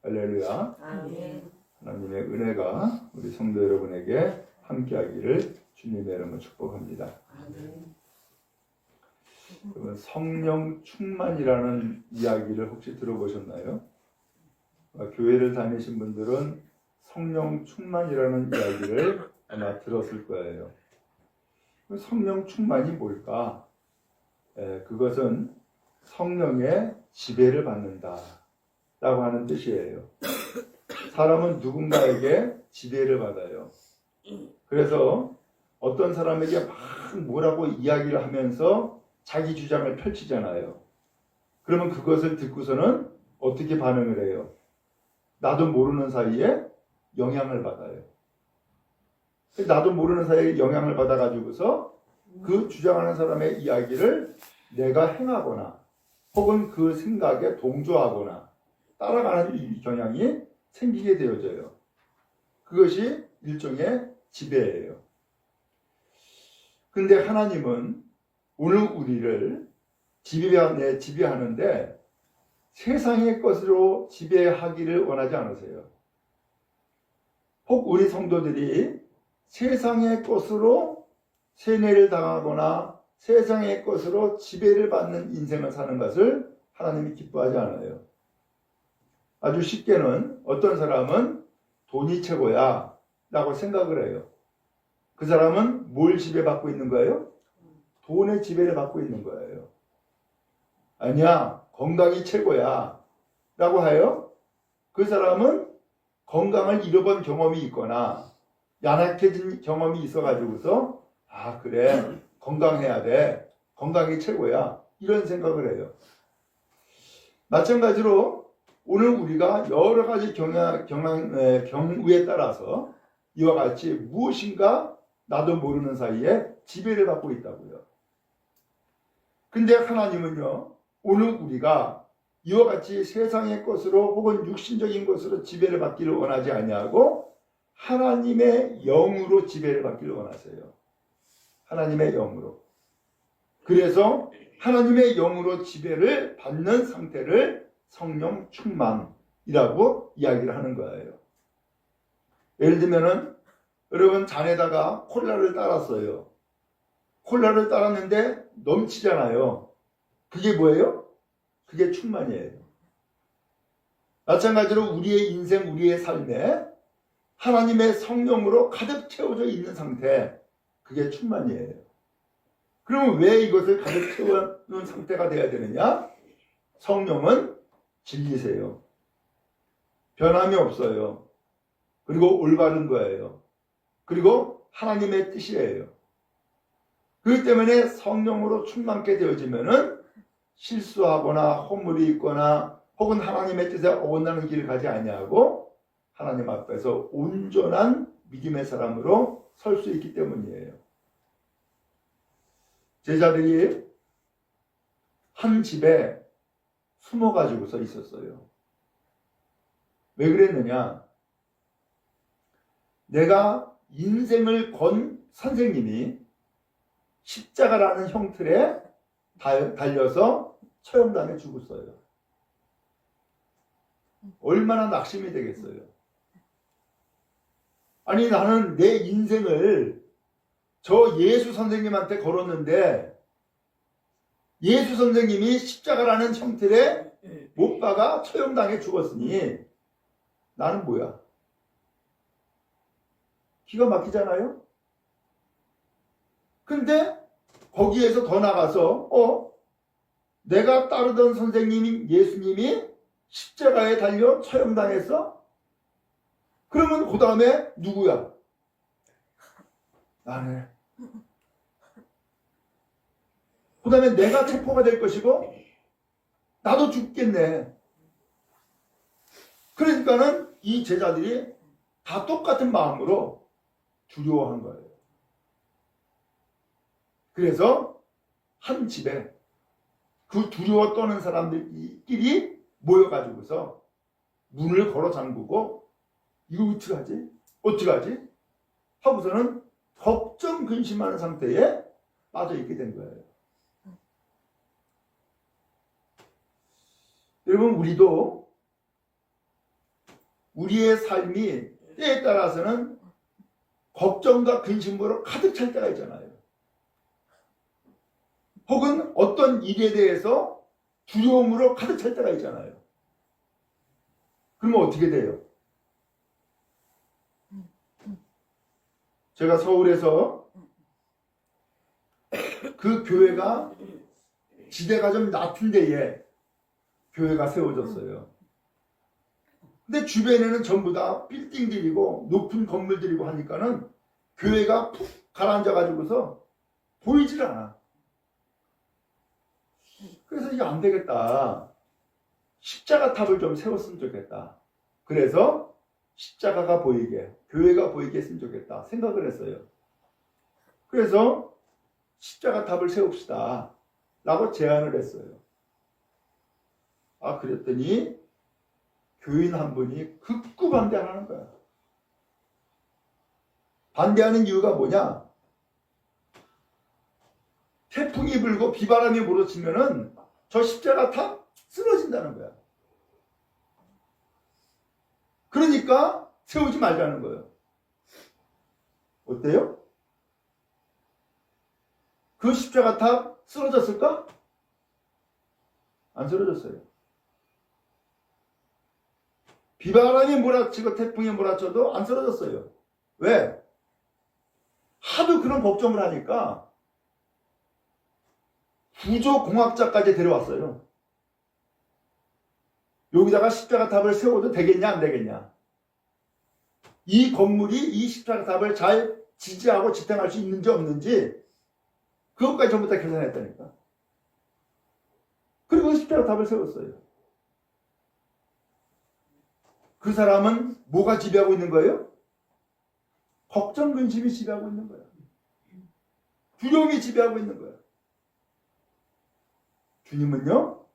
할렐루야. 아멘. 하나님의 은혜가 우리 성도 여러분에게 함께하기를 주님의 이름으로 축복합니다. 아멘. 여러분, 성령 충만이라는 이야기를 혹시 들어보셨나요? 교회를 다니신 분들은 성령 충만이라는 이야기를 아마 들었을 거예요. 성령 충만이 뭘까? 그것은 성령의 지배를 받는다 라고 하는 뜻이에요. 사람은 누군가에게 지배를 받아요. 그래서 어떤 사람에게 막 뭐라고 이야기를 하면서 자기 주장을 펼치잖아요. 그러면 그것을 듣고서는 어떻게 반응을 해요? 나도 모르는 사이에 영향을 받아요. 나도 모르는 사이에 영향을 받아가지고서 그 주장하는 사람의 이야기를 내가 행하거나 혹은 그 생각에 동조하거나 따라가는 이 경향이 생기게 되어져요. 그것이 일종의 지배예요. 근데 하나님은 오늘 우리를 지배하는데 세상의 것으로 지배하기를 원하지 않으세요. 혹 우리 성도들이 세상의 것으로 세뇌를 당하거나 세상의 것으로 지배를 받는 인생을 사는 것을 하나님이 기뻐하지 않아요. 아주 쉽게는 어떤 사람은 돈이 최고야 라고 생각을 해요. 그 사람은 뭘 지배받고 있는 거예요? 돈의 지배를 받고 있는 거예요. 아니야, 건강이 최고야 라고 하여 그 사람은 건강을 잃어본 경험이 있거나 연약해진 경험이 있어가지고서 아 그래 건강해야 돼, 건강이 최고야 이런 생각을 해요. 마찬가지로 오늘 우리가 여러 가지 경우에 따라서 이와 같이 무엇인가 나도 모르는 사이에 지배를 받고 있다고요. 근데 하나님은요, 오늘 우리가 이와 같이 세상의 것으로 혹은 육신적인 것으로 지배를 받기를 원하지 아니하고 하나님의 영으로 지배를 받기를 원하세요. 하나님의 영으로. 그래서 하나님의 영으로 지배를 받는 상태를 성령 충만이라고 이야기를 하는 거예요. 예를 들면은 여러분 잔에다가 콜라를 따랐어요. 콜라를 따랐는데 넘치잖아요. 그게 뭐예요? 그게 충만이에요. 마찬가지로 우리의 인생, 우리의 삶에 하나님의 성령으로 가득 채워져 있는 상태, 그게 충만이에요. 그러면 왜 이것을 가득 채우는 상태가 되어야 되느냐? 성령은 진리세요. 변함이 없어요. 그리고 올바른 거예요. 그리고 하나님의 뜻이에요. 그렇기 때문에 성령으로 충만케 되어지면은 실수하거나 허물이 있거나 혹은 하나님의 뜻에 어긋나는 길을 가지 아니하고 하나님 앞에서 온전한 믿음의 사람으로 설 수 있기 때문이에요. 제자들이 한 집에 숨어가지고서 있었어요. 왜 그랬느냐? 내가 인생을 건 선생님이 십자가라는 형틀에 달려서 처형당해 죽었어요. 얼마나 낙심이 되겠어요. 아니 나는 내 인생을 저 예수 선생님한테 걸었는데 예수 선생님이 십자가라는 형틀에 못 박아 처형당해 죽었으니 나는 뭐야? 기가 막히잖아요? 근데 거기에서 더 나가서 내가 따르던 선생님인 예수님이 십자가에 달려 처형당했어? 그러면 그 다음에 누구야? 나네. 그 다음에 내가 체포가 될 것이고 나도 죽겠네. 그러니까는 이 제자들이 다 똑같은 마음으로 두려워한 거예요. 그래서 한 집에 그 두려워 떠는 사람들끼리 모여가지고서 문을 걸어 잠그고 이거 어떡하지? 어떡하지? 하고서는 걱정 근심하는 상태에 빠져 있게 된 거예요. 여러분 우리도 우리의 삶이 때에 따라서는 걱정과 근심으로 가득 찰 때가 있잖아요. 혹은 어떤 일에 대해서 두려움으로 가득 찰 때가 있잖아요. 그러면 어떻게 돼요? 제가 서울에서 그 교회가 지대가 좀 낮은 데에 교회가 세워졌어요. 근데 주변에는 전부 다 빌딩들이고 높은 건물들이고 하니까는 교회가 푹 가라앉아가지고서 보이질 않아. 그래서 이게 안 되겠다. 십자가 탑을 좀 세웠으면 좋겠다. 그래서 십자가가 보이게, 교회가 보이게 했으면 좋겠다 생각을 했어요. 그래서 십자가 탑을 세웁시다 라고 제안을 했어요. 그랬더니 교인 한 분이 극구 반대하는 거야. 반대하는 이유가 뭐냐? 태풍이 불고 비바람이 몰아치면은 저 십자가 탑 쓰러진다는 거야. 그러니까 세우지 말자는 거예요. 어때요? 그 십자가 탑 쓰러졌을까? 안 쓰러졌어요. 비바람이 몰아치고 태풍이 몰아쳐도 안 쓰러졌어요. 왜? 하도 그런 걱정을 하니까 구조공학자까지 데려왔어요. 여기다가 십자가 탑을 세워도 되겠냐 안 되겠냐. 이 건물이 이 십자가 탑을 잘 지지하고 지탱할 수 있는지 없는지 그것까지 전부 다 계산했다니까. 그리고 십자가 탑을 세웠어요. 그 사람은 뭐가 지배하고 있는 거예요? 걱정, 근심이 지배하고 있는 거야. 두려움이 지배하고 있는 거야. 주님은요,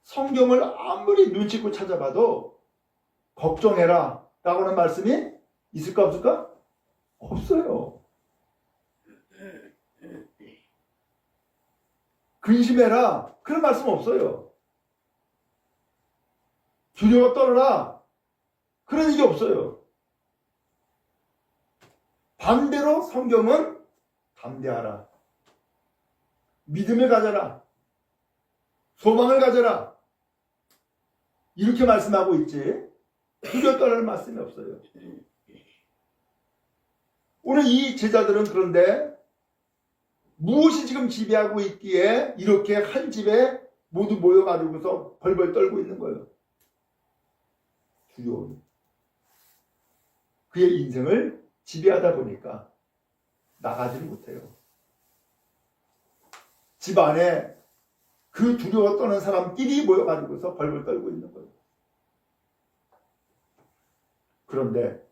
성경을 아무리 눈치 있고 찾아봐도 걱정해라 라고 하는 말씀이 있을까 없을까? 없어요. 근심해라 그런 말씀 없어요. 두려워 떨어라 그런 얘기 없어요. 반대로 성경은 담대하라, 믿음을 가져라, 소망을 가져라 이렇게 말씀하고 있지 두려워 떨어라는 말씀이 없어요. 오늘 이 제자들은 그런데 무엇이 지금 지배하고 있기에 이렇게 한 집에 모두 모여가지고서 벌벌 떨고 있는 거예요. 두려움. 그의 인생을 지배하다 보니까 나가지를 못해요. 집 안에 그 두려워 떠는 사람끼리 모여가지고서 벌벌 떨고 있는 거예요. 그런데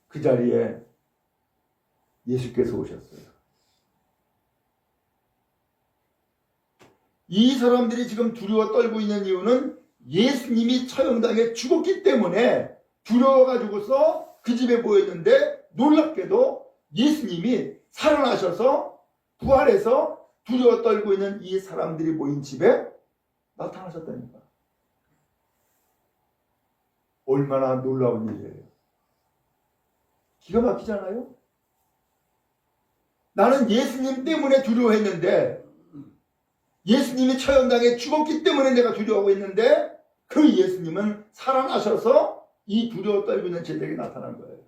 그 자리에 예수께서 오셨어요. 이 사람들이 지금 두려워 떨고 있는 이유는 예수님이 처형당해 죽었기 때문에 두려워가지고서 그 집에 모였는데 놀랍게도 예수님이 살아나셔서 부활해서 두려워 떨고 있는 이 사람들이 모인 집에 나타나셨다니까. 얼마나 놀라운 일이에요. 기가 막히잖아요. 나는 예수님 때문에 두려워했는데 예수님이 처형당해 죽었기 때문에 내가 두려워하고 있는데 그 예수님은 살아나셔서 이 두려워 떨고 있는 제자에게 나타난 거예요.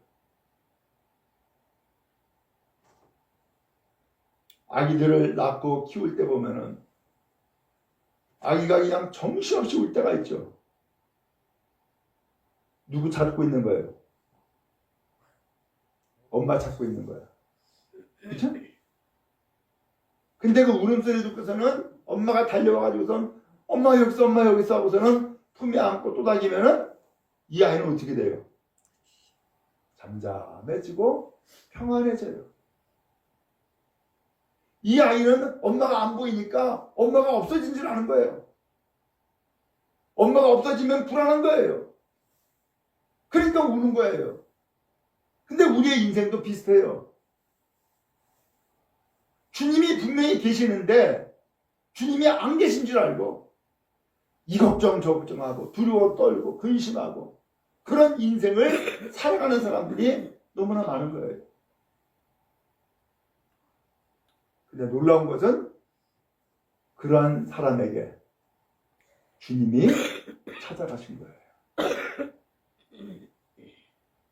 아기들을 낳고 키울 때 보면은 아기가 그냥 정신없이 울 때가 있죠. 누구 찾고 있는 거예요? 엄마 찾고 있는 거야. 그렇죠? 근데 그 울음소리 듣고서는 엄마가 달려와가지고선 엄마 여기 있어, 엄마 여기 있어 하고서는 품에 안고 또다니면은 이 아이는 어떻게 돼요? 잠잠해지고 평안해져요. 이 아이는 엄마가 안 보이니까 엄마가 없어진 줄 아는 거예요. 엄마가 없어지면 불안한 거예요. 그러니까 우는 거예요. 근데 우리의 인생도 비슷해요. 주님이 분명히 계시는데 주님이 안 계신 줄 알고 이 걱정 저 걱정하고 두려워 떨고 근심하고 그런 인생을 살아가는 사람들이 너무나 많은 거예요. 근데 놀라운 것은 그러한 사람에게 주님이 찾아가신 거예요.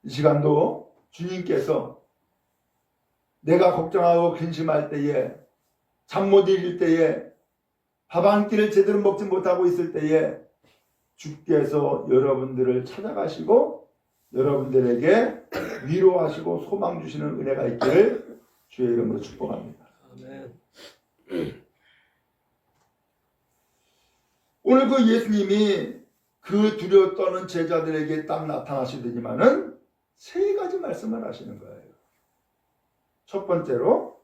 이 시간도 주님께서 내가 걱정하고 근심할 때에, 잠 못 이길 때에, 밥 한 끼를 제대로 먹지 못하고 있을 때에 주께서 여러분들을 찾아가시고 여러분들에게 위로하시고 소망 주시는 은혜가 있기를 주의 이름으로 축복합니다. 아멘. 오늘 그 예수님이 그 두려워 떠는 제자들에게 딱 나타나시더니만은 세 가지 말씀을 하시는 거예요. 첫 번째로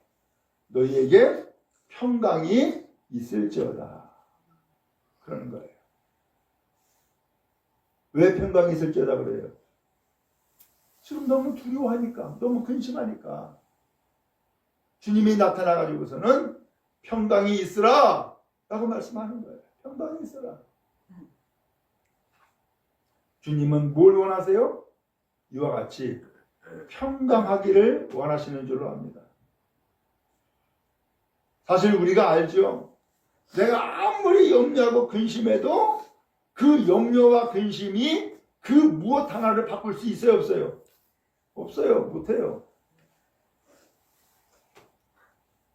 너희에게 평강이 있을지어다. 그러는 거예요. 왜 평강이 있을지어다 그래요? 지금 너무 두려워하니까, 너무 근심하니까. 주님이 나타나가지고서는 평강이 있으라 라고 말씀하는 거예요. 평강이 있으라. 주님은 뭘 원하세요? 이와 같이 평강하기를 원하시는 줄로 압니다. 사실 우리가 알죠. 내가 아무리 염려하고 근심해도 그 염려와 근심이 그 무엇 하나를 바꿀 수 있어요? 없어요? 없어요. 못해요.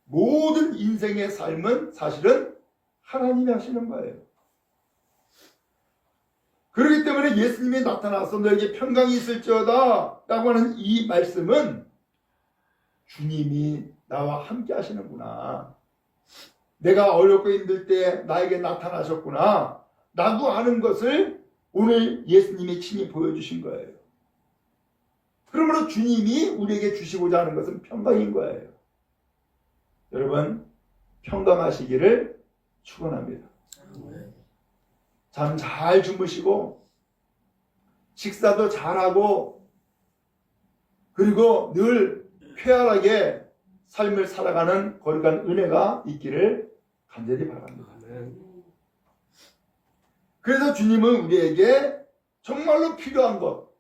모든 인생의 삶은 사실은 하나님이 하시는 거예요. 그렇기 때문에 예수님이 나타나서 너에게 평강이 있을지어다 라고 하는 이 말씀은 주님이 나와 함께 하시는구나. 내가 어렵고 힘들 때 나에게 나타나셨구나 라고 하는 것을 오늘 예수님이 친히 보여주신 거예요. 그러므로 주님이 우리에게 주시고자 하는 것은 평강인 거예요. 여러분 평강하시기를 축원합니다. 잠 잘 주무시고 식사도 잘하고 그리고 늘 쾌활하게 삶을 살아가는 거룩한 은혜가 있기를 간절히 바랍니다. 그래서 주님은 우리에게 정말로 필요한 것,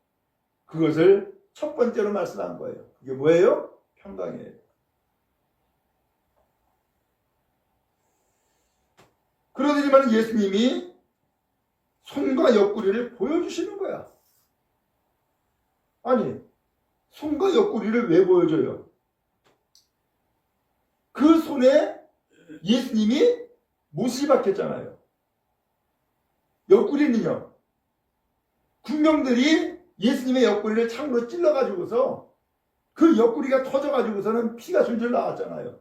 그것을 첫 번째로 말씀한 거예요. 그게 뭐예요? 평강이에요. 그러더니만 예수님이 손과 옆구리를 보여주시는 거야. 아니, 손과 옆구리를 왜 보여줘요? 그 손에 예수님이 못이 박혔잖아요. 옆구리는요, 군병들이 예수님의 옆구리를 창으로 찔러가지고서 그 옆구리가 터져가지고서는 피가 줄줄 나왔잖아요.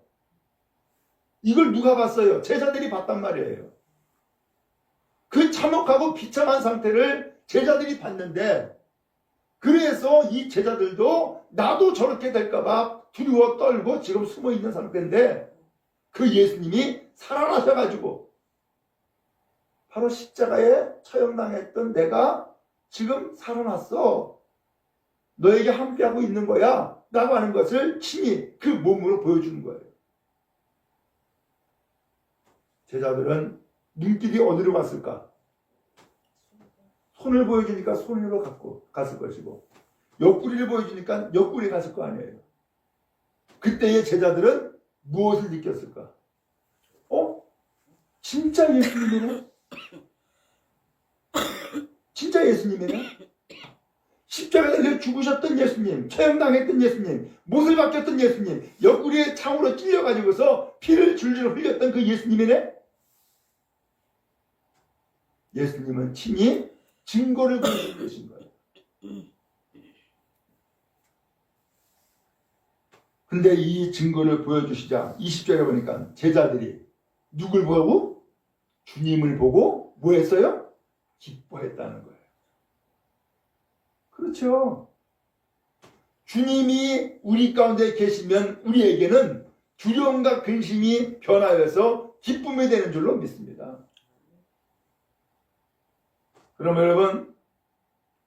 이걸 누가 봤어요? 제자들이 봤단 말이에요. 그 참혹하고 비참한 상태를 제자들이 봤는데, 그래서 이 제자들도 나도 저렇게 될까봐 두려워 떨고 지금 숨어 있는 상태인데, 그 예수님이 살아나셔가지고 바로 십자가에 처형당했던 내가 지금 살아났어. 너에게 함께하고 있는 거야. 라고 하는 것을 친히 그 몸으로 보여주는 거예요. 제자들은 눈길이 어디로 갔을까? 손을 보여주니까 손으로 갖고 갔을 것이고, 옆구리를 보여주니까 옆구리에 갔을 거 아니에요. 그때의 제자들은 무엇을 느꼈을까? 진짜 예수님이네? 진짜 예수님이네? 십자가에 죽으셨던 예수님, 처형당했던 예수님, 못을 박혔던 예수님, 옆구리에 창으로 찔려가지고서 피를 줄줄 흘렸던 그 예수님이네? 예수님은 친히 증거를 보여주고 계신 거예요. 근데 이 증거를 보여주시자 20절에 보니까 제자들이 누굴 보고? 주님을 보고 뭐 했어요? 기뻐했다는 거예요. 그렇죠. 주님이 우리 가운데 계시면 우리에게는 두려움과 근심이 변하여서 기쁨이 되는 줄로 믿습니다. 그럼 여러분,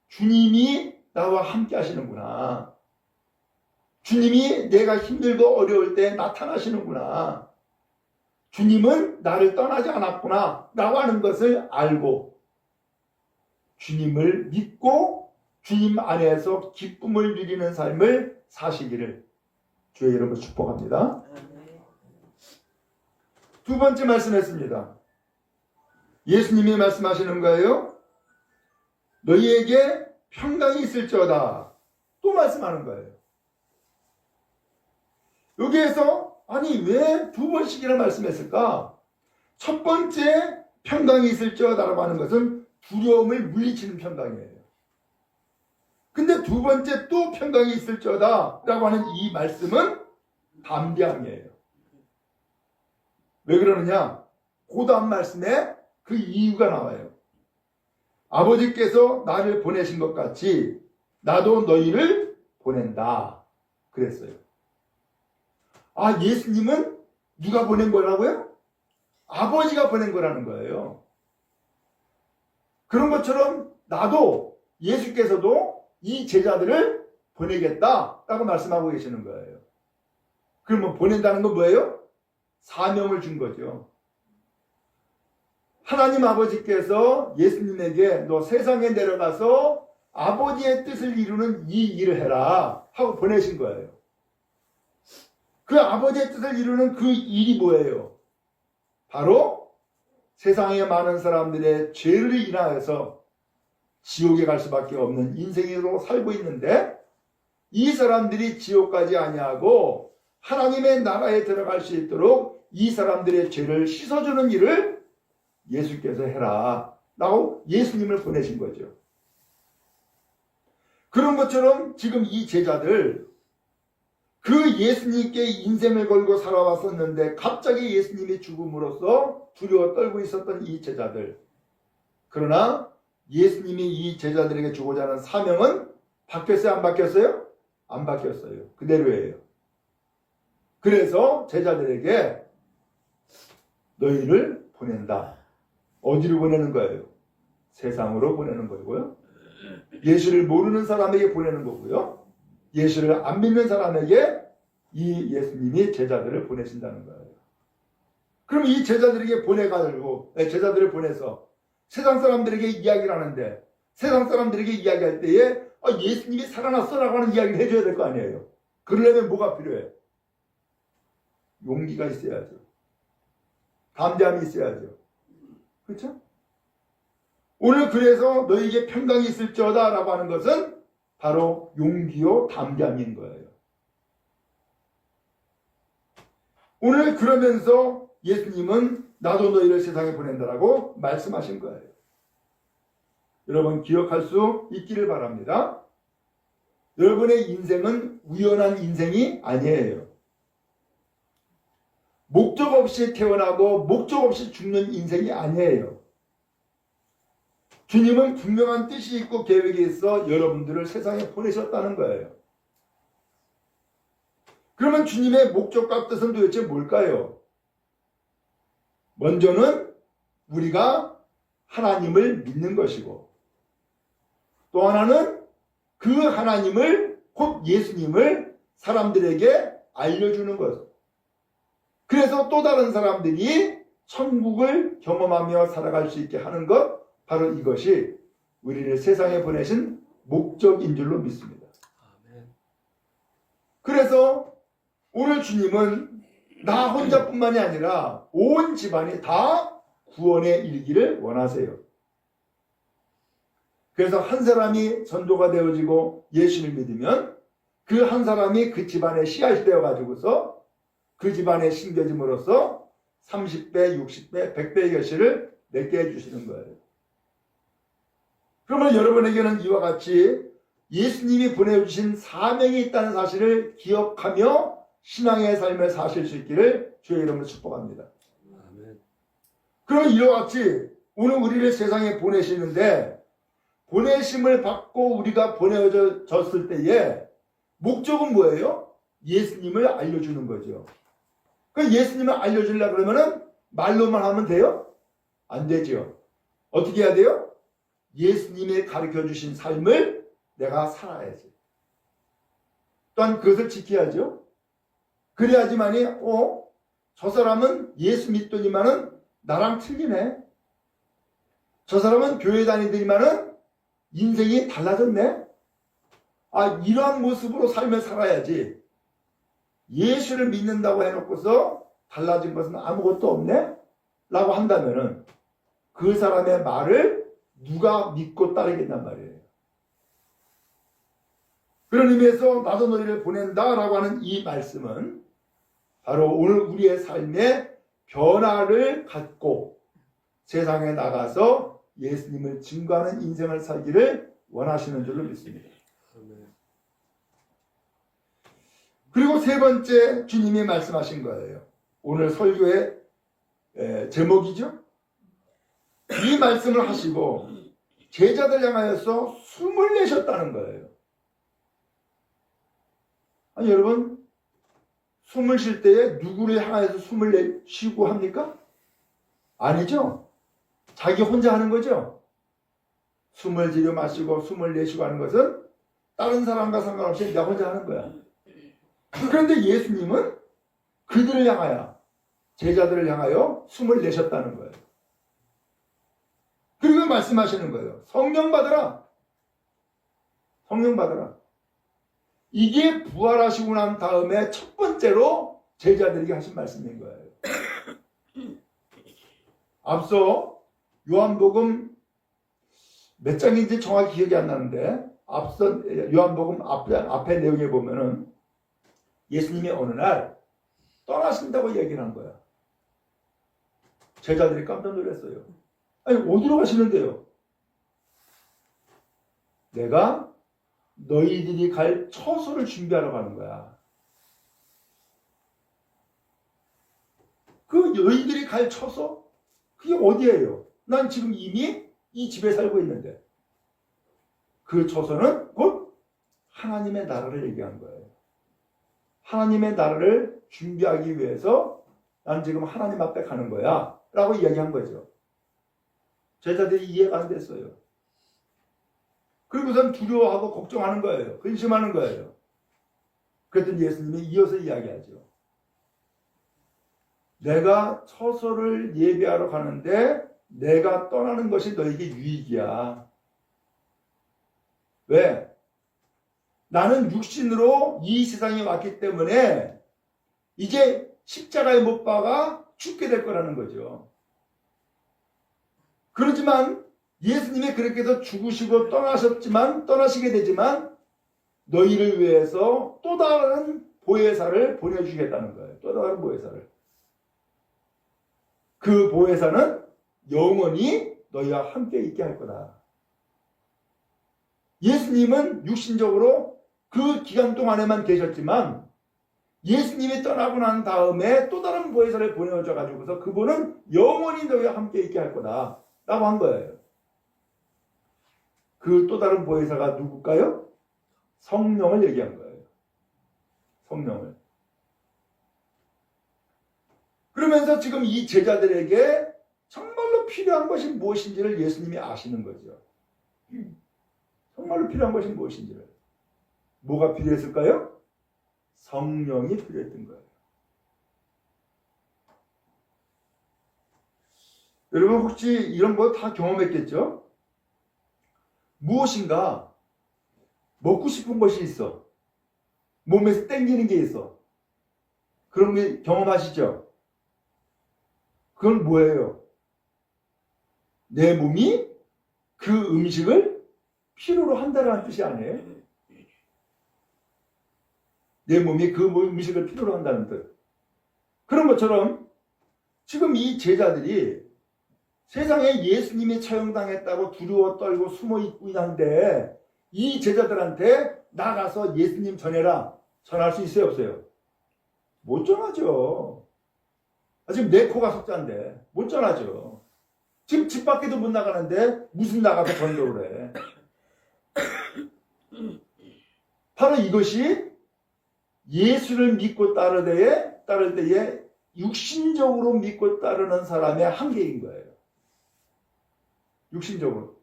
주님이 나와 함께 하시는구나. 주님이 내가 힘들고 어려울 때 나타나시는구나. 주님은 나를 떠나지 않았구나 라고 하는 것을 알고 주님을 믿고 주님 안에서 기쁨을 누리는 삶을 사시기를 주의 이름으로 축복합니다. 두 번째 말씀했습니다. 예수님이 말씀하시는 거예요. 너희에게 평강이 있을지어다. 또 말씀하는 거예요. 여기에서 아니 왜 두 번씩이나 말씀했을까? 첫 번째 평강이 있을지어다라고 하는 것은 두려움을 물리치는 평강이에요. 근데 두 번째 또 평강이 있을지어다라고 하는 이 말씀은 담대함이에요. 왜 그러느냐? 그 다음 말씀에 그 이유가 나와요. 아버지께서 나를 보내신 것 같이 나도 너희를 보낸다. 그랬어요. 아, 예수님은 누가 보낸 거라고요? 아버지가 보낸 거라는 거예요. 그런 것처럼 나도 예수께서도 이 제자들을 보내겠다라고 말씀하고 계시는 거예요. 그러면 보낸다는 건 뭐예요? 사명을 준 거죠. 하나님 아버지께서 예수님에게 너 세상에 내려가서 아버지의 뜻을 이루는 이 일을 해라 하고 보내신 거예요. 그 아버지의 뜻을 이루는 그 일이 뭐예요? 바로 세상에 많은 사람들의 죄를 인하여서 지옥에 갈 수밖에 없는 인생으로 살고 있는데 이 사람들이 지옥 가지 아니하고 하나님의 나라에 들어갈 수 있도록 이 사람들의 죄를 씻어주는 일을 예수께서 해라 라고 예수님을 보내신 거죠. 그런 것처럼 지금 이 제자들 그 예수님께 인생을 걸고 살아왔었는데 갑자기 예수님이 죽음으로써 두려워 떨고 있었던 이 제자들. 그러나 예수님이 이 제자들에게 주고자 하는 사명은 바뀌었어요? 안 바뀌었어요? 안 바뀌었어요. 그대로예요. 그래서 제자들에게 너희를 보낸다. 어디로 보내는 거예요? 세상으로 보내는 거고요. 예수를 모르는 사람에게 보내는 거고요. 예수를 안 믿는 사람에게 이 예수님이 제자들을 보내신다는 거예요. 그럼 이 제자들에게 제자들을 보내서 세상 사람들에게 이야기를 하는데 세상 사람들에게 이야기할 때에 예수님이 살아났어라고 하는 이야기를 해줘야 될 거 아니에요. 그러려면 뭐가 필요해? 용기가 있어야죠. 담대함이 있어야죠. 그렇죠? 오늘 그래서 너희에게 평강이 있을지어다 라고 하는 것은 바로 용기요 담대함인 거예요. 오늘 그러면서 예수님은 나도 너희를 세상에 보낸다라고 말씀하신 거예요. 여러분 기억할 수 있기를 바랍니다. 여러분의 인생은 우연한 인생이 아니에요. 목적 없이 태어나고 목적 없이 죽는 인생이 아니에요. 주님은 분명한 뜻이 있고 계획이 있어 여러분들을 세상에 보내셨다는 거예요. 그러면 주님의 목적과 뜻은 도대체 뭘까요? 먼저는 우리가 하나님을 믿는 것이고 또 하나는 그 하나님을 곧 예수님을 사람들에게 알려주는 것. 그래서 또 다른 사람들이 천국을 경험하며 살아갈 수 있게 하는 것, 바로 이것이 우리를 세상에 보내신 목적인 줄로 믿습니다. 그래서 오늘 주님은 나 혼자뿐만이 아니라 온 집안이 다 구원에 이르기를 원하세요. 그래서 한 사람이 전도가 되어지고 예수를 믿으면 그 한 사람이 그 집안의 씨앗이 되어가지고서 그 집안에 심겨짐으로써 30배, 60배, 100배의 결실을 맺게 해주시는 거예요. 그러면 여러분에게는 이와 같이 예수님이 보내주신 사명이 있다는 사실을 기억하며 신앙의 삶을 사실 수 있기를 주의 이름으로 축복합니다. 아멘. 그러면 이와 같이 오늘 우리를 세상에 보내시는데 보내심을 받고 우리가 보내졌을 때에 목적은 뭐예요? 예수님을 알려주는 거죠. 그 예수님을 알려주려고 그러면은 말로만 하면 돼요? 안 되죠. 어떻게 해야 돼요? 예수님이 가르쳐주신 삶을 내가 살아야지. 또한 그것을 지켜야죠. 그래야지만이 저 사람은 예수 믿더니만은 나랑 틀리네. 저 사람은 교회 다니더니만은 인생이 달라졌네. 아, 이러한 모습으로 삶을 살아야지. 예수를 믿는다고 해놓고서 달라진 것은 아무것도 없네? 라고 한다면은 그 사람의 말을 누가 믿고 따르겠단 말이에요. 그런 의미에서 나도 너희를 보낸다라고 하는 이 말씀은 바로 오늘 우리의 삶에 변화를 갖고 세상에 나가서 예수님을 증거하는 인생을 살기를 원하시는 줄로 믿습니다. 그리고 세 번째 주님이 말씀하신 거예요. 오늘 설교의 제목이죠. 이 말씀을 하시고 제자들 향하여서 숨을 내셨다는 거예요. 아니 여러분, 숨을 쉴 때에 누구를 향하여서 숨을 쉬고 합니까? 아니죠. 자기 혼자 하는 거죠. 숨을 들여 마시고 숨을 내쉬고 하는 것은 다른 사람과 상관없이 나 혼자 하는 거야. 그런데 예수님은 그들을 향하여, 제자들을 향하여 숨을 내셨다는 거예요. 그리고 말씀하시는 거예요. 성령 받으라. 성령 받으라. 이게 부활하시고 난 다음에 첫 번째로 제자들에게 하신 말씀인 거예요. 앞서 요한복음 몇 장인지 정확히 기억이 안 나는데 앞선 요한복음 앞에 내용에 보면은 예수님이 어느 날 떠나신다고 얘기를 한 거야. 제자들이 깜짝 놀랐어요. 아니 어디로 가시는데요? 내가 너희들이 갈 처소를 준비하러 가는 거야. 그 너희들이 갈 처소? 그게 어디예요? 난 지금 이미 이 집에 살고 있는데. 그 처소는 곧 하나님의 나라를 얘기한 거예요. 하나님의 나라를 준비하기 위해서 난 지금 하나님 앞에 가는 거야 라고 이야기한 거죠. 제자들이 이해가 안 됐어요. 그리고선 두려워하고 걱정하는 거예요. 근심하는 거예요. 그랬더니 예수님이 이어서 이야기하죠. 내가 처소를 예비하러 가는데 내가 떠나는 것이 너에게 유익이야. 왜? 나는 육신으로 이 세상에 왔기 때문에 이제 십자가에 못 박아 죽게 될 거라는 거죠. 그렇지만 예수님이 그렇게 해서 죽으시고 떠나시게 되지만 너희를 위해서 또 다른 보혜사를 보내주시겠다는 거예요. 또 다른 보혜사를. 그 보혜사는 영원히 너희와 함께 있게 할 거다. 예수님은 육신적으로 그 기간 동안에만 계셨지만 예수님이 떠나고 난 다음에 또 다른 보혜사를 보내줘 가지고서 그분은 영원히 너희와 함께 있게 할 거다 라고 한 거예요. 그 또 다른 보혜사가 누굴까요? 성령을 얘기한 거예요. 성령을. 그러면서 지금 이 제자들에게 정말로 필요한 것이 무엇인지를 예수님이 아시는 거죠. 정말로 필요한 것이 무엇인지를. 뭐가 필요했을까요? 성령이 필요했던 거예요. 여러분 혹시 이런 거 다 경험했겠죠? 무엇인가 먹고 싶은 것이 있어. 몸에서 땡기는 게 있어. 그런 게 경험하시죠? 그건 뭐예요? 내 몸이 그 음식을 필요로 한다는 뜻이 아니에요? 내 몸이 그 음식을 필요로 한다는 뜻. 그런 것처럼 지금 이 제자들이 세상에 예수님이 처형당했다고 두려워 떨고 숨어 있고 한데 이 제자들한테 나가서 예수님 전해라. 전할 수 있어요? 없어요? 못 전하죠. 지금 내 코가 석자인데 못 전하죠. 지금 집 밖에도 못 나가는데 무슨 나가서 전도를 해. 바로 이것이 예수를 믿고 따를 때에 육신적으로 믿고 따르는 사람의 한계인 거예요. 육신적으로.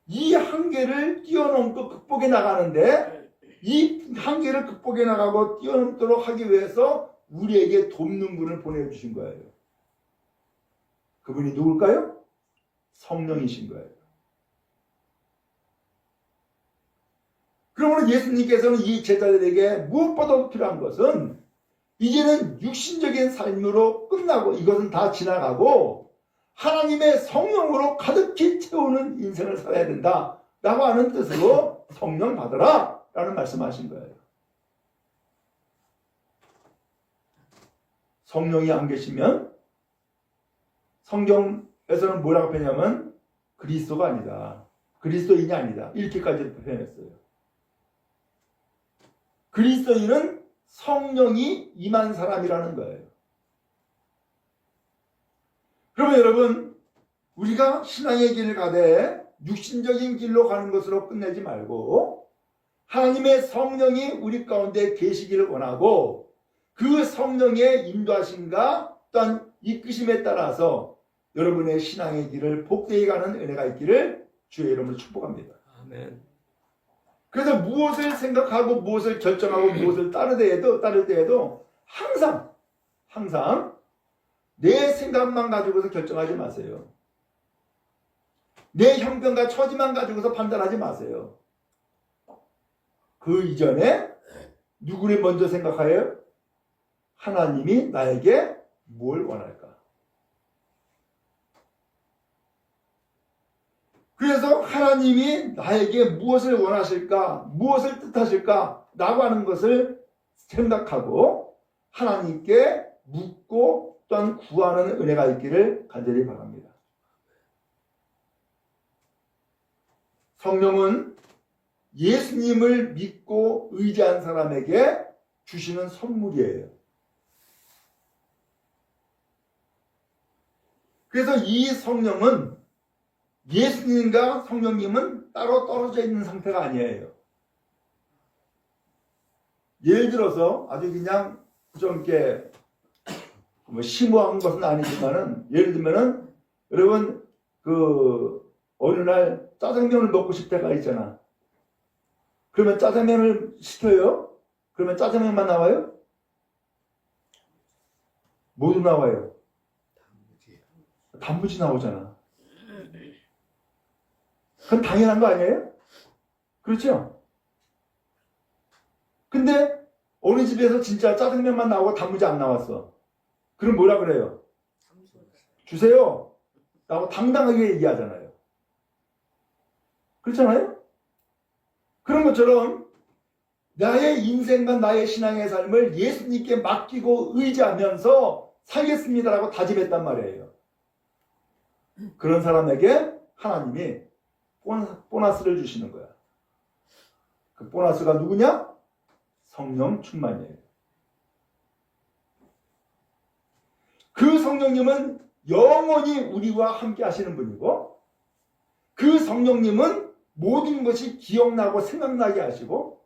이 한계를 뛰어넘고 극복해 나가는데 이 한계를 극복해 나가고 뛰어넘도록 하기 위해서 우리에게 돕는 분을 보내주신 거예요. 그분이 누굴까요? 성령이신 거예요. 그러므로 예수님께서는 이 제자들에게 무엇보다 필요한 것은 이제는 육신적인 삶으로 끝나고 이것은 다 지나가고 하나님의 성령으로 가득히 채우는 인생을 살아야 된다 라고 하는 뜻으로 성령 받으라 라는 말씀하신 거예요. 성령이 안 계시면 성경에서는 뭐라고 표현하냐면 그리스도가 아니다. 그리스도인이 아니다. 이렇게까지 표현했어요. 그리스도인은 성령이 임한 사람이라는 거예요. 그러면 여러분, 우리가 신앙의 길을 가되 육신적인 길로 가는 것으로 끝내지 말고 하나님의 성령이 우리 가운데 계시기를 원하고 그 성령의 인도하심과 또한 이끄심에 따라서 여러분의 신앙의 길을 복되게 가는 은혜가 있기를 주의 이름으로 축복합니다. 아멘. 그래서 무엇을 생각하고 무엇을 결정하고 무엇을 따를 때에도 항상 내 생각만 가지고서 결정하지 마세요. 내 형편과 처지만 가지고서 판단하지 마세요. 그 이전에 누구를 먼저 생각하여요? 하나님이 나에게 뭘 원할까? 그래서 하나님이 나에게 무엇을 원하실까? 무엇을 뜻하실까? 라고 하는 것을 생각하고 하나님께 묻고 또한 구하는 은혜가 있기를 간절히 바랍니다. 성령은 예수님을 믿고 의지한 사람에게 주시는 선물이에요. 그래서 이 성령은 예수님과 성령님은 따로 떨어져 있는 상태가 아니에요. 예를 들어서 아주 그냥 좀 이렇게 심오한 것은 아니지만은 예를 들면은 여러분 어느 날 짜장면을 먹고 싶을 때가 있잖아. 그러면 짜장면을 시켜요? 그러면 짜장면만 나와요? 뭐도 나와요? 단무지 나오잖아. 그건 당연한 거 아니에요? 그렇죠? 근데 어느 집에서 진짜 짜장면만 나오고 단무지 안 나왔어. 그럼 뭐라 그래요? 주세요. 라고 당당하게 얘기하잖아요. 그렇잖아요? 그런 것처럼 나의 인생과 나의 신앙의 삶을 예수님께 맡기고 의지하면서 살겠습니다라고 다짐했단 말이에요. 그런 사람에게 하나님이 보너스를 주시는 거야. 그 보너스가 누구냐? 성령 충만이에요. 그 성령님은 영원히 우리와 함께 하시는 분이고 그 성령님은 모든 것이 기억나고 생각나게 하시고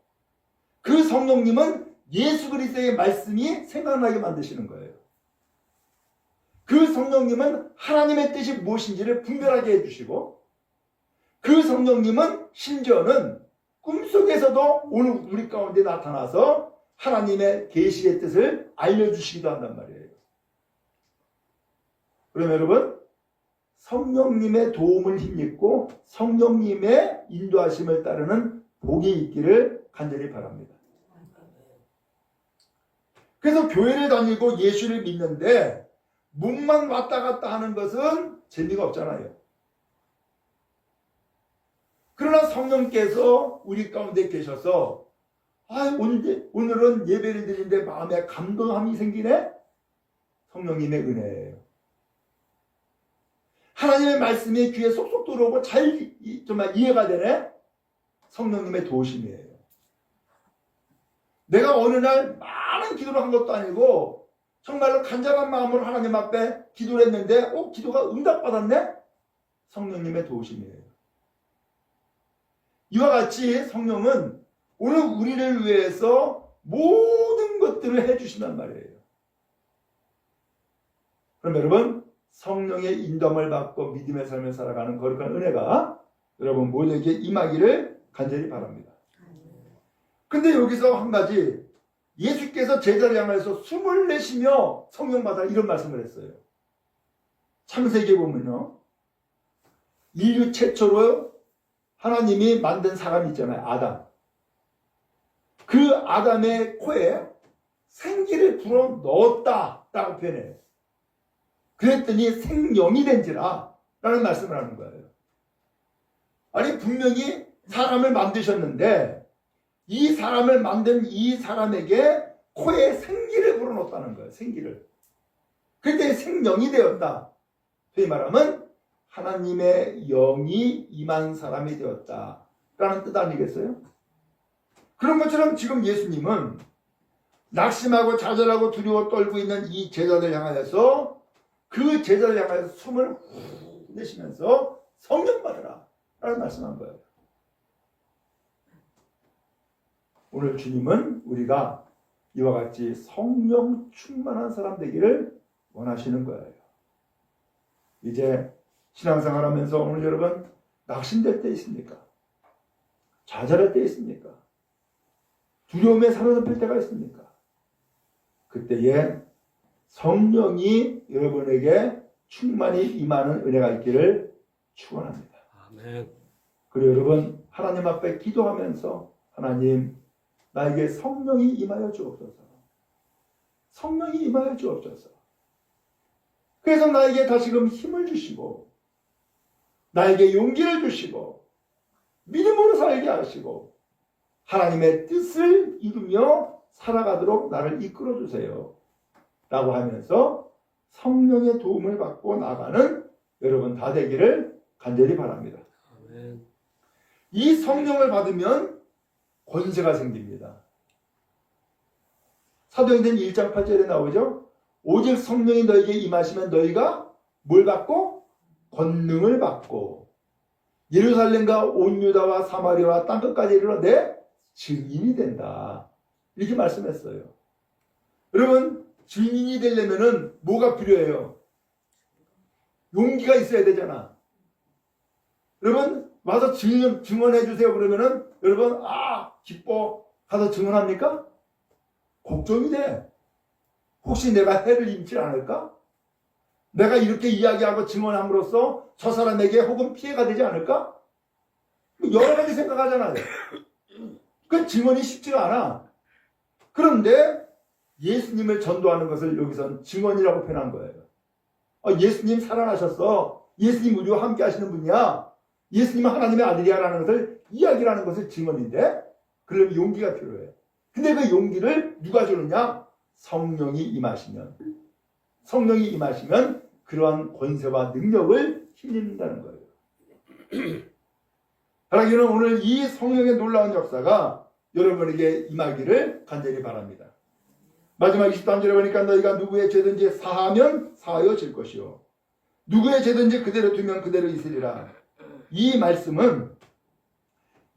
그 성령님은 예수 그리스도의 말씀이 생각나게 만드시는 거예요. 그 성령님은 하나님의 뜻이 무엇인지를 분별하게 해주시고 그 성령님은 심지어는 꿈속에서도 오늘 우리 가운데 나타나서 하나님의 계시의 뜻을 알려주시기도 한단 말이에요. 그럼 여러분 성령님의 도움을 힘입고 성령님의 인도하심을 따르는 복이 있기를 간절히 바랍니다. 그래서 교회를 다니고 예수를 믿는데 목만 왔다 갔다 하는 것은 재미가 없잖아요. 그러나 성령께서 우리 가운데 계셔서 오늘은 예배를 드리는데 마음에 감동함이 생기네? 성령님의 은혜예요. 하나님의 말씀이 귀에 쏙쏙 들어오고 정말 이해가 되네? 성령님의 도우심이에요. 내가 어느 날 많은 기도를 한 것도 아니고 정말로 간절한 마음으로 하나님 앞에 기도를 했는데 기도가 응답받았네? 성령님의 도우심이에요. 이와 같이 성령은 오늘 우리를 위해서 모든 것들을 해주신단 말이에요. 그럼 여러분 성령의 인도함을 받고 믿음의 삶을 살아가는 거룩한 은혜가 여러분 모두에게 임하기를 간절히 바랍니다. 근데 여기서 한 가지, 예수께서 제자를 향해서 숨을 내쉬며 성령 받아라 이런 말씀을 했어요. 창세기에 보면요, 인류 최초로 하나님이 만든 사람이 있잖아요. 아담. 그 아담의 코에 생기를 불어 넣었다라고 표현해요. 그랬더니 생명이 된지라 라는 말씀을 하는 거예요. 아니, 분명히 사람을 만드셨는데 이 사람을 만든 이 사람에게 코에 생기를 불어넣었다는 거예요. 생기를. 그때 생명이 되었다. 소위 말하면 하나님의 영이 임한 사람이 되었다 라는 뜻 아니겠어요? 그런 것처럼 지금 예수님은 낙심하고 좌절하고 두려워 떨고 있는 이 제자들 향하여서 그 제자들 향하여서 숨을 후 내쉬면서 성령 받으라 라는 말씀한 거예요. 오늘 주님은 우리가 이와 같이 성령 충만한 사람 되기를 원하시는 거예요. 이제 신앙생활 하면서 오늘 여러분 낙심될 때 있습니까? 좌절할 때 있습니까? 두려움에 사로잡힐 때가 있습니까? 그때에 성령이 여러분에게 충만히 임하는 은혜가 있기를 축원합니다. 아멘. 그리고 여러분 하나님 앞에 기도하면서 하나님 나에게 성령이 임하여 주옵소서. 성령이 임하여 주옵소서. 그래서 나에게 다시금 힘을 주시고 나에게 용기를 주시고 믿음으로 살게 하시고 하나님의 뜻을 이루며 살아가도록 나를 이끌어 주세요 라고 하면서 성령의 도움을 받고 나가는 여러분 다 되기를 간절히 바랍니다. 아멘. 이 성령을 받으면 권세가 생깁니다. 사도행전 1장 8절에 나오죠. 오직 성령이 너에게 임하시면 너희가 뭘 받고? 권능을 받고 예루살렘과 온 유다와 사마리아와 땅끝까지 이르러 내 증인이 된다. 이렇게 말씀했어요. 여러분 증인이 되려면은 뭐가 필요해요? 용기가 있어야 되잖아. 여러분 와서 증언해 주세요 그러면은 여러분 기뻐 가서 증언합니까? 걱정이 돼. 혹시 내가 해를 입지 않을까? 내가 이렇게 이야기하고 증언함으로써 저 사람에게 혹은 피해가 되지 않을까? 여러 가지 생각하잖아요. 그 증언이 쉽지가 않아. 그런데 예수님을 전도하는 것을 여기선 증언이라고 표현한 거예요. 예수님 살아나셨어. 예수님 우리와 함께 하시는 분이야. 예수님은 하나님의 아들이야라는 것을 이야기하는 것을 증언인데 그러면 용기가 필요해. 근데 그 용기를 누가 주느냐? 성령이 임하시면. 성령이 임하시면 그러한 권세와 능력을 힘입는다는 거예요. 바라기는 오늘 이 성령의 놀라운 역사가 여러분에게 임하기를 간절히 바랍니다. 마지막 23절에 보니까 너희가 누구의 죄든지 사하면 사하여질 것이요 누구의 죄든지 그대로 두면 그대로 있으리라. 이 말씀은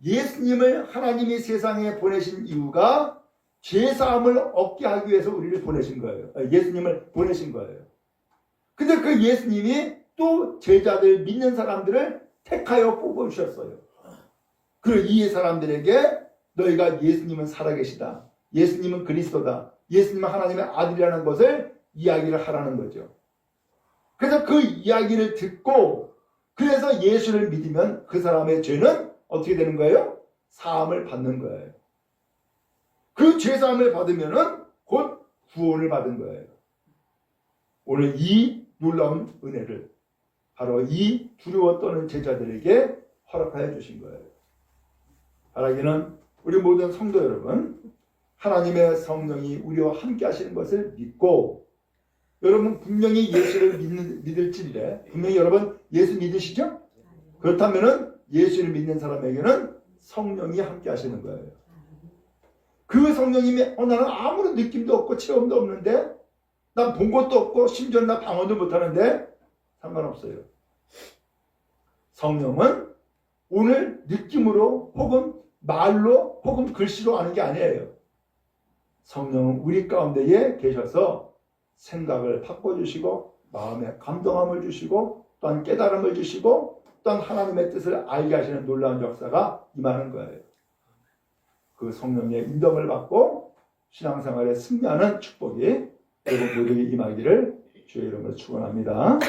예수님을 하나님이 세상에 보내신 이유가 죄사함을 얻게 하기 위해서 우리를 보내신 거예요. 예수님을 보내신 거예요. 근데 그 예수님이 또 제자들 믿는 사람들을 택하여 뽑아주셨어요. 그리고 이 사람들에게 너희가 예수님은 살아계시다. 예수님은 그리스도다. 예수님은 하나님의 아들이라는 것을 이야기를 하라는 거죠. 그래서 그 이야기를 듣고 그래서 예수를 믿으면 그 사람의 죄는 어떻게 되는 거예요? 사함을 받는 거예요. 그 죄사함을 받으면은 곧 구원을 받은 거예요. 오늘 이 놀라운 은혜를 바로 이 두려워 떠는 제자들에게 허락하여 주신 거예요. 바라기는 우리 모든 성도 여러분 하나님의 성령이 우리와 함께 하시는 것을 믿고 여러분 분명히 예수를 믿을지인데 분명히 여러분 예수 믿으시죠? 그렇다면은 예수를 믿는 사람에게는 성령이 함께 하시는 거예요. 그 성령님이 나는 아무런 느낌도 없고 체험도 없는데 난 본 것도 없고 심지어 나 방언도 못하는데 상관없어요. 성령은 오늘 느낌으로 혹은 말로 혹은 글씨로 아는 게 아니에요. 성령은 우리 가운데에 계셔서 생각을 바꿔주시고 마음에 감동함을 주시고 또한 깨달음을 주시고 또한 하나님의 뜻을 알게 하시는 놀라운 역사가 임하는 거예요. 그 성령의 인dom을 받고 신앙생활에 승리하는 축복이 여러분 모두에게 임하기를 주의 이름으로 축원합니다.